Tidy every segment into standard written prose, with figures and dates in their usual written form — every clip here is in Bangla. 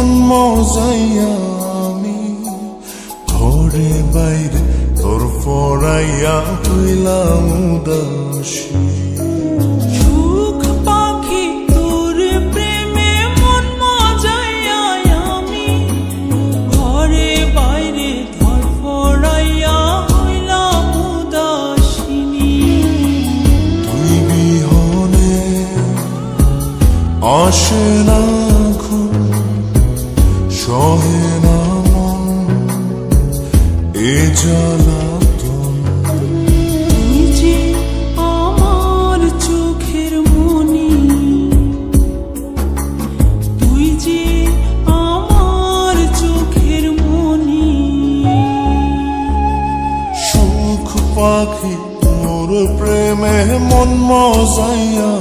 মন মজাইয়া আমি ঘরে বাইরে তোর পড়াইয়া হইলাম উদাসী। সুখ পাখি তোর প্রেমে মন মজাইয়া আমি ঘরে বাইরে তোর পড়াইয়া হইলাম উদাসিনী। তুই বিহনে আসে না ঘুম, সহে না মন এ জ্বালাতন। তুই যে আমার চোখের মনি, তুই যে আমার চোখের মনি। সুখ পাখি তোর প্রেমে মন মজাইয়া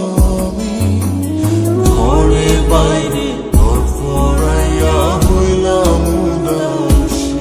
আমি ঘরে বাইরে তোর পড়াইয়া হইলাম উদাসী।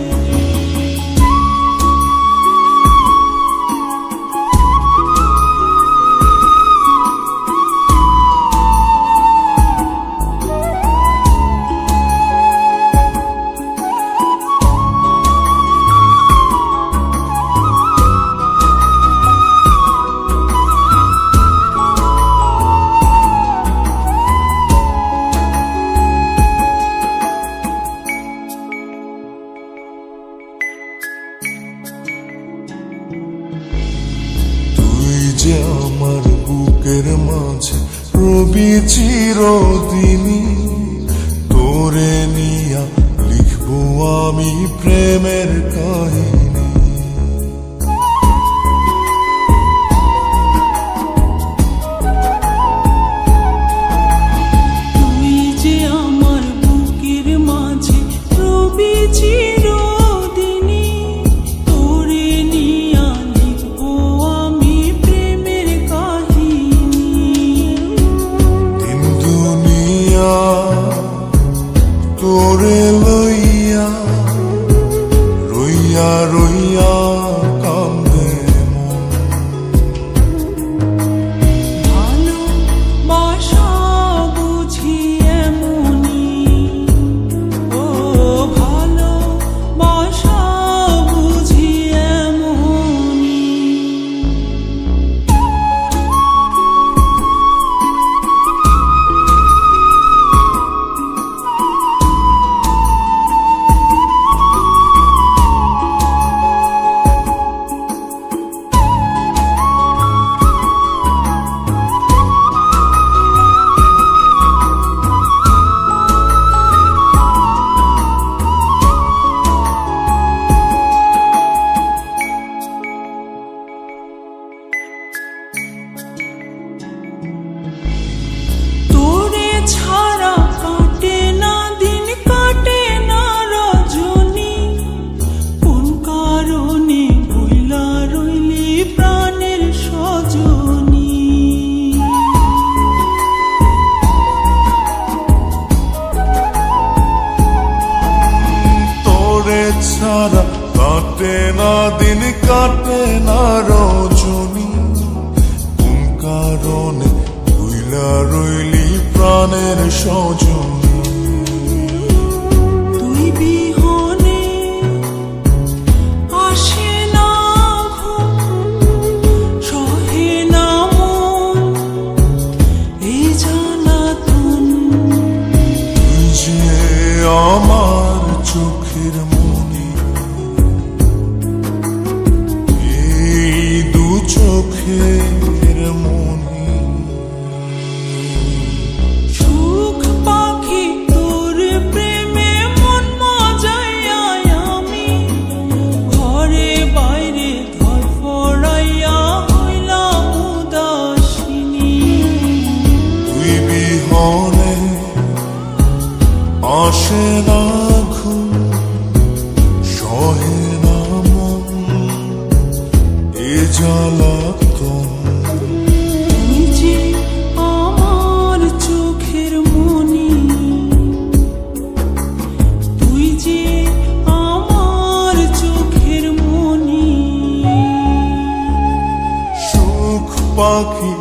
যে আমার বুকের মাঝে রবি চিরদিনী, তোরে নিয়া লিখবো আমি প্রেমের কাহিনী। তুই যে আমার বুকের মাঝে রবি চিরদিনী, তোরে নিয়া লিখবো আমি প্রেমের কাহিনী। দিন দুনিয়া তোরে লইয়া রইয়া রইয়া কান্দে মন। ভালোবাসা বুঝি এমনি, ও ভালোবাসা বুঝি এমনি। তোরে ছাড়া কাটে না দিন, কাটে না রজনী, কোন কারণে ভুইলা রইলি প্রাণের সজনী। তোরে ছাড়া কাটে না দিন, কাটে না রজনী, কোন কারণে ভুইলা রইলি প্রাণের সজনী। তুই বিহনে আসে না ঘুম, সহে না মন এই জ্বালাতন। তুই যে আমার চোখের মনি, এই দু চোখের মনি। সুখ পাখি তোর প্রেমে মন মজাইয়া আমি ঘরে বাইরে ধর পড়াইয়া হইলাম উদাসিনী। তুই বিহনে আসে না ঘুম, সহে না মন এ জ্বালাতন। তুই যে আমার চোখের মনি, তুই যে আমার চোখের মনি। সুখ পাখি